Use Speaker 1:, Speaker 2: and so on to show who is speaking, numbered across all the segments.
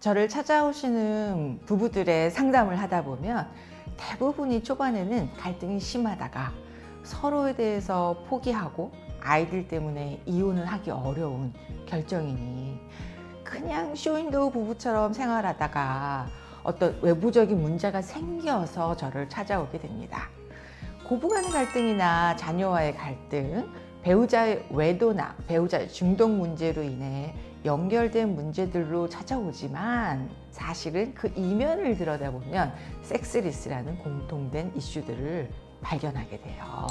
Speaker 1: 저를 찾아오시는 부부들의 상담을 하다 보면 대부분이 초반에는 갈등이 심하다가 서로에 대해서 포기하고 아이들 때문에 이혼을 하기 어려운 결정이니 그냥 쇼윈도우 부부처럼 생활하다가 어떤 외부적인 문제가 생겨서 저를 찾아오게 됩니다. 고부간의 갈등이나 자녀와의 갈등, 배우자의 외도나 배우자의 중독 문제로 인해 연결된 문제들로 찾아오지만 사실은 그 이면을 들여다보면 섹스리스라는 공통된 이슈들을 발견하게 돼요.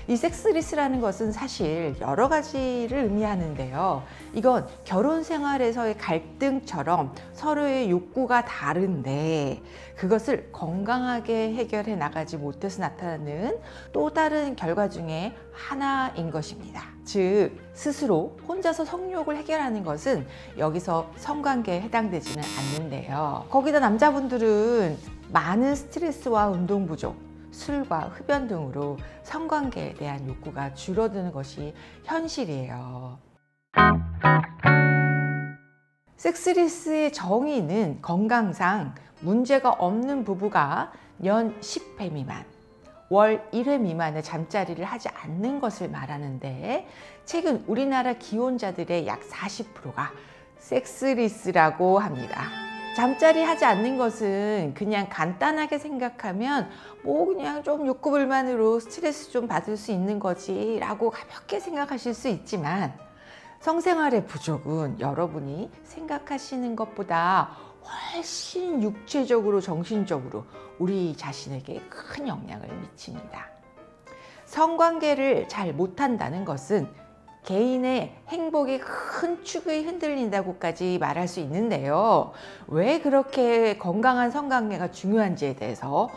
Speaker 1: 이 섹스리스라는 것은 사실 여러 가지를 의미하는데요. 이건 결혼 생활에서의 갈등처럼 서로의 욕구가 다른데 그것을 건강하게 해결해 나가지 못해서 나타나는 또 다른 결과 중에 하나인 것입니다. 즉 스스로 혼자서 성욕을 해결하는 것은 여기서 성관계에 해당되지는 않는데요. 거기다 남자분들은 많은 스트레스와 운동 부족, 술과 흡연 등으로 성관계에 대한 욕구가 줄어드는 것이 현실이에요. 섹스리스의 정의는 건강상 문제가 없는 부부가 연 10회 미만, 월 1회 미만의 잠자리를 하지 않는 것을 말하는데 최근 우리나라 기혼자들의 약 40%가 섹스리스라고 합니다. 잠자리 하지 않는 것은 그냥 간단하게 생각하면 뭐 그냥 좀 욕구불만으로 스트레스 좀 받을 수 있는 거지 라고 가볍게 생각하실 수 있지만 성생활의 부족은 여러분이 생각하시는 것보다 훨씬 육체적으로 정신적으로 우리 자신에게 큰 영향을 미칩니다. 성관계를 잘 못한다는 것은 개인의 행복이 큰 축이 흔들린다고까지 말할 수 있는데요. 왜 그렇게 건강한 성관계가 중요한지에 대해서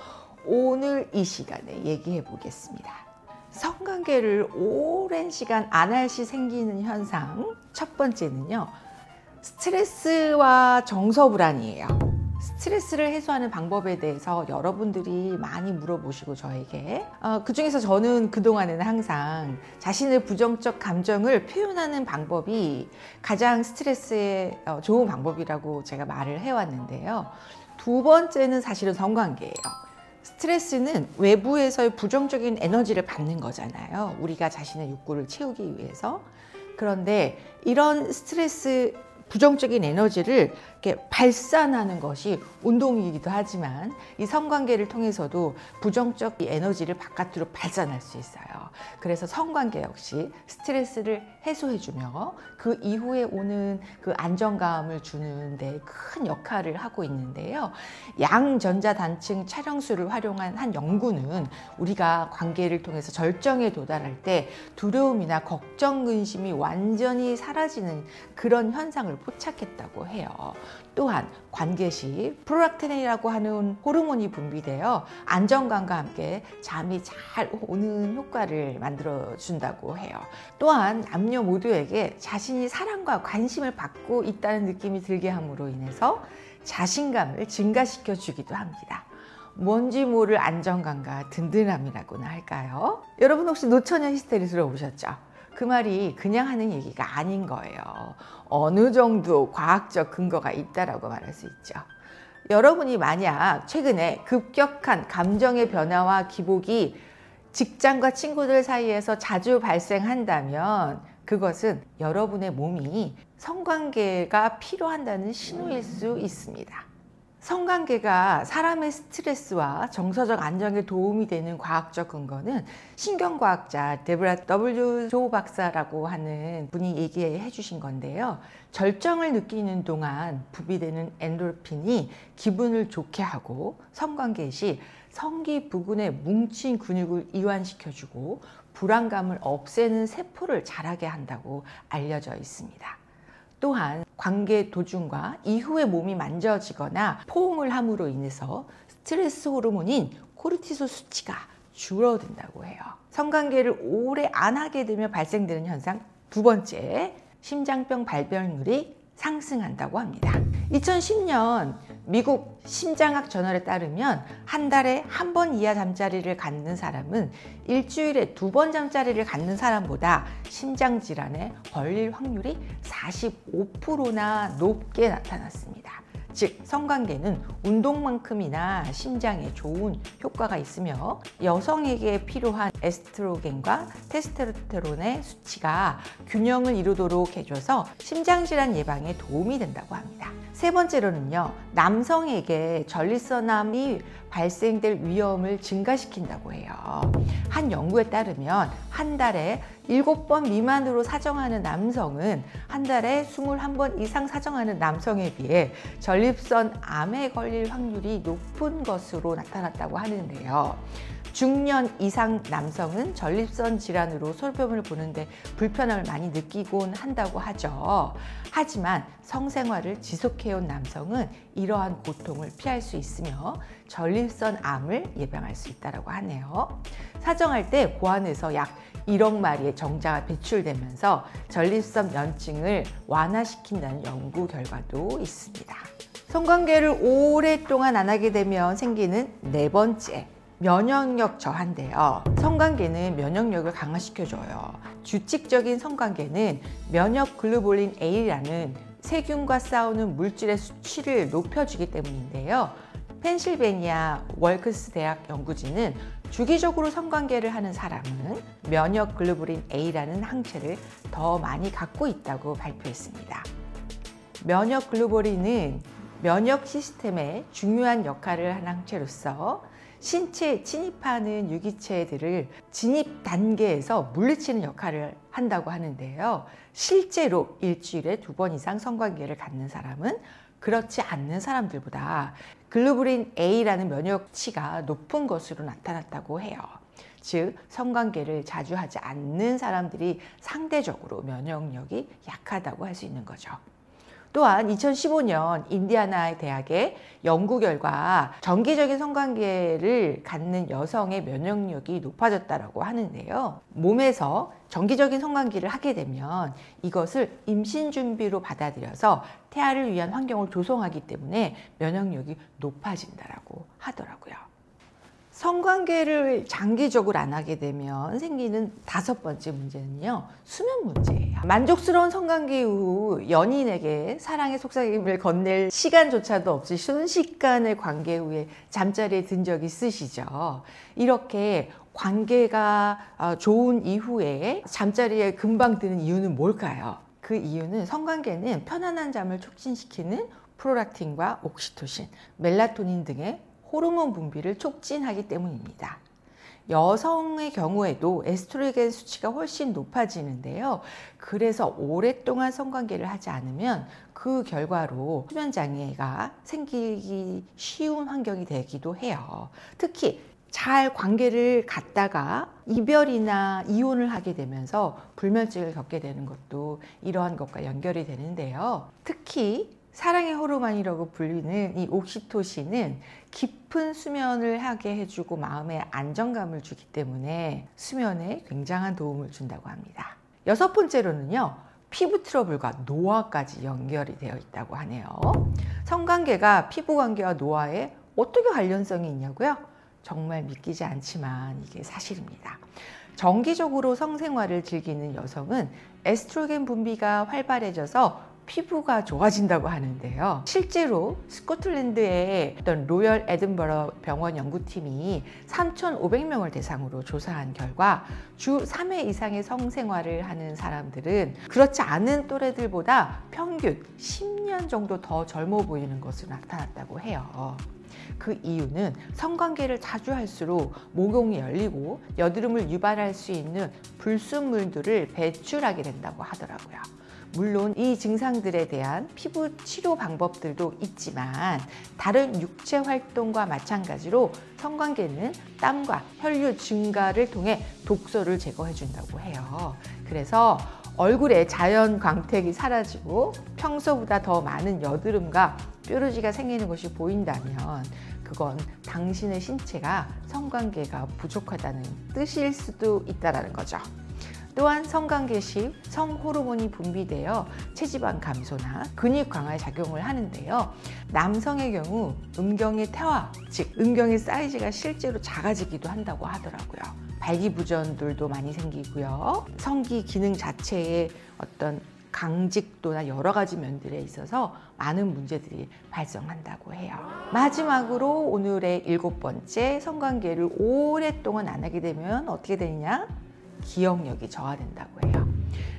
Speaker 1: 오늘 이 시간에 얘기해 보겠습니다. 성관계를 오랜 시간 안 할 시 생기는 현상 첫 번째는요. 스트레스와 정서불안이에요. 스트레스를 해소하는 방법에 대해서 여러분들이 많이 물어보시고 저에게 그 중에서 저는 그동안에는 항상 자신의 부정적 감정을 표현하는 방법이 가장 스트레스에 좋은 방법이라고 제가 말을 해왔는데요. 두 번째는 사실은 성관계예요. 스트레스는 외부에서의 부정적인 에너지를 받는 거잖아요. 우리가 자신의 욕구를 채우기 위해서. 그런데 이런 스트레스 부정적인 에너지를 이렇게 발산하는 것이 운동이기도 하지만 이 성관계를 통해서도 부정적 에너지를 바깥으로 발산할 수 있어요. 그래서 성관계 역시 스트레스를 해소해주며 그 이후에 오는 그 안정감을 주는 데 큰 역할을 하고 있는데요. 양전자단층 촬영술을 활용한 한 연구는 우리가 관계를 통해서 절정에 도달할 때 두려움이나 걱정, 근심이 완전히 사라지는 그런 현상을 포착했다고 해요. 또한 관계 시 프롤락틴이라고 하는 호르몬이 분비되어 안정감과 함께 잠이 잘 오는 효과를 만들어 준다고 해요. 또한 남녀 모두에게 자신이 사랑과 관심을 받고 있다는 느낌이 들게 함으로 인해서 자신감을 증가시켜 주기도 합니다. 뭔지 모를 안정감과 든든함이라고나 할까요? 여러분 혹시 노처녀 히스테리 들어보셨죠? 그 말이 그냥 하는 얘기가 아닌 거예요. 어느 정도 과학적 근거가 있다라고 말할 수 있죠. 여러분이 만약 최근에 급격한 감정의 변화와 기복이 직장과 친구들 사이에서 자주 발생한다면 그것은 여러분의 몸이 성관계가 필요한다는 신호일 수 있습니다. 성관계가 사람의 스트레스와 정서적 안정에 도움이 되는 과학적 근거는 신경과학자 데브라 W. 조 박사라고 하는 분이 얘기해 주신 건데요. 절정을 느끼는 동안 분비되는 엔도르핀이 기분을 좋게 하고 성관계 시 성기 부근의 뭉친 근육을 이완시켜주고 불안감을 없애는 세포를 자라게 한다고 알려져 있습니다. 또한 관계 도중과 이후에 몸이 만져지거나 포옹을 함으로 인해서 스트레스 호르몬인 코르티솔 수치가 줄어든다고 해요. 성관계를 오래 안 하게 되면 발생되는 현상 두 번째, 심장병 발병률이 상승한다고 합니다. 2010년 미국 심장학 저널에 따르면 한 달에 한 번 이하 잠자리를 갖는 사람은 일주일에 2번 잠자리를 갖는 사람보다 심장질환에 걸릴 확률이 45%나 높게 나타났습니다. 즉 성관계는 운동만큼이나 심장에 좋은 효과가 있으며 여성에게 필요한 에스트로겐과 테스토스테론의 수치가 균형을 이루도록 해줘서 심장질환 예방에 도움이 된다고 합니다. 세 번째로는요, 남성에게 전립선암이 발생될 위험을 증가시킨다고 해요. 한 연구에 따르면 한 달에 7번 미만으로 사정하는 남성은 한 달에 21번 이상 사정하는 남성에 비해 전립선암에 걸릴 확률이 높은 것으로 나타났다고 하는데요. 중년 이상 남성은 전립선 질환으로 소변을 보는데 불편함을 많이 느끼곤 한다고 하죠. 하지만 성생활을 지속해온 남성은 이러한 고통을 피할 수 있으며 전립선암을 예방할 수 있다고 하네요. 사정할 때 고안에서 약 1억 마리의 정자가 배출되면서 전립선 면증을 완화시킨다는 연구 결과도 있습니다. 성관계를 오랫동안 안 하게 되면 생기는 네 번째, 면역력 저하인데요. 성관계는 면역력을 강화시켜줘요. 규칙적인 성관계는 면역 글로불린 A라는 세균과 싸우는 물질의 수치를 높여주기 때문인데요. 펜실베니아 월크스 대학 연구진은 주기적으로 성관계를 하는 사람은 면역 글로불린 A라는 항체를 더 많이 갖고 있다고 발표했습니다. 면역 글로불린은 면역 시스템에 중요한 역할을 하는 항체로서 신체에 침입하는 유기체들을 진입 단계에서 물리치는 역할을 한다고 하는데요. 실제로 일주일에 2번 이상 성관계를 갖는 사람은 그렇지 않는 사람들보다 글로불린 A라는 면역치가 높은 것으로 나타났다고 해요. 즉, 성관계를 자주 하지 않는 사람들이 상대적으로 면역력이 약하다고 할 수 있는 거죠. 또한 2015년 인디아나 대학의 연구 결과 정기적인 성관계를 갖는 여성의 면역력이 높아졌다고 하는데요. 몸에서 정기적인 성관계를 하게 되면 이것을 임신 준비로 받아들여서 태아를 위한 환경을 조성하기 때문에 면역력이 높아진다고 하더라고요. 성관계를 장기적으로 안 하게 되면 생기는 5번째 문제는요, 수면 문제예요. 만족스러운 성관계 이후 연인에게 사랑의 속삭임을 건넬 시간조차도 없이 순식간의 관계 후에 잠자리에 든 적 있으시죠? 이렇게 관계가 좋은 이후에 잠자리에 금방 드는 이유는 뭘까요? 그 이유는 성관계는 편안한 잠을 촉진시키는 프롤락틴과 옥시토신, 멜라토닌 등의 호르몬 분비를 촉진하기 때문입니다. 여성의 경우에도 에스트로겐 수치가 훨씬 높아지는데요. 그래서 오랫동안 성관계를 하지 않으면 그 결과로 수면 장애가 생기기 쉬운 환경이 되기도 해요. 특히 잘 관계를 갖다가 이별이나 이혼을 하게 되면서 불면증을 겪게 되는 것도 이러한 것과 연결이 되는데요. 특히 사랑의 호르몬이라고 불리는 이 옥시토신은 깊은 수면을 하게 해주고 마음에 안정감을 주기 때문에 수면에 굉장한 도움을 준다고 합니다. 6번째로는요, 피부 트러블과 노화까지 연결이 되어 있다고 하네요. 성관계가 피부 관계와 노화에 어떻게 관련성이 있냐고요? 정말 믿기지 않지만 이게 사실입니다. 정기적으로 성생활을 즐기는 여성은 에스트로겐 분비가 활발해져서 피부가 좋아진다고 하는데요. 실제로 스코틀랜드의 어떤 로열 에든버러 병원 연구팀이 3,500명을 대상으로 조사한 결과 주 3회 이상의 성생활을 하는 사람들은 그렇지 않은 또래들보다 평균 10년 정도 더 젊어 보이는 것으로 나타났다고 해요. 그 이유는 성관계를 자주 할수록 모공이 열리고 여드름을 유발할 수 있는 불순물들을 배출하게 된다고 하더라고요. 물론 이 증상들에 대한 피부 치료 방법들도 있지만 다른 육체 활동과 마찬가지로 성관계는 땀과 혈류 증가를 통해 독소를 제거해 준다고 해요. 그래서 얼굴에 자연 광택이 사라지고 평소보다 더 많은 여드름과 뾰루지가 생기는 것이 보인다면 그건 당신의 신체가 성관계가 부족하다는 뜻일 수도 있다는 거죠. 또한 성관계 시 성호르몬이 분비되어 체지방 감소나 근육 강화에 작용을 하는데요. 남성의 경우 음경의 퇴화, 즉 음경의 사이즈가 실제로 작아지기도 한다고 하더라고요. 발기부전들도 많이 생기고요. 성기 기능 자체에 어떤 강직도나 여러 가지 면들에 있어서 많은 문제들이 발생한다고 해요. 마지막으로 오늘의 7번째, 성관계를 오랫동안 안 하게 되면 어떻게 되느냐? 기억력이 저하된다고 해요.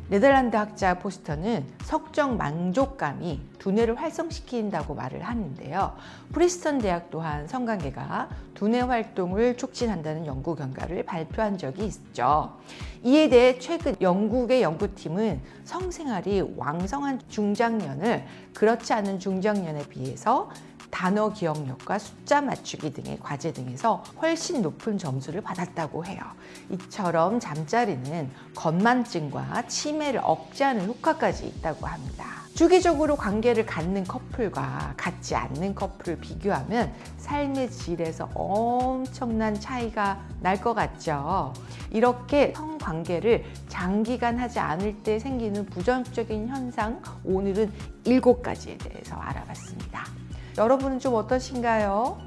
Speaker 1: 네덜란드 학자 포스터는 성적 만족감이 두뇌를 활성시킨다고 말을 하는데요. 프리스턴 대학 또한 성관계가 두뇌 활동을 촉진한다는 연구 결과를 발표한 적이 있죠. 이에 대해 최근 영국의 연구팀은 성생활이 왕성한 중장년을 그렇지 않은 중장년에 비해서 단어 기억력과 숫자 맞추기 등의 과제 등에서 훨씬 높은 점수를 받았다고 해요. 이처럼 잠자리는 건만증과 치매를 억제하는 효과까지 있다고 합니다. 주기적으로 관계를 갖는 커플과 갖지 않는 커플을 비교하면 삶의 질에서 엄청난 차이가 날 것 같죠. 이렇게 성관계를 장기간 하지 않을 때 생기는 부정적인 현상, 오늘은 7가지에 대해서 알아봤습니다. 여러분은 좀 어떠신가요?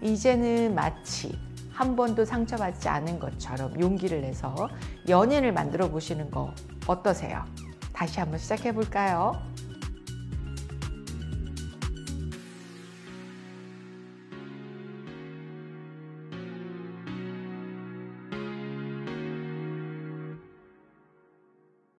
Speaker 1: 이제는 마치 한 번도 상처받지 않은 것처럼 용기를 내서 연인을 만들어 보시는 거 어떠세요? 다시 한번 시작해 볼까요?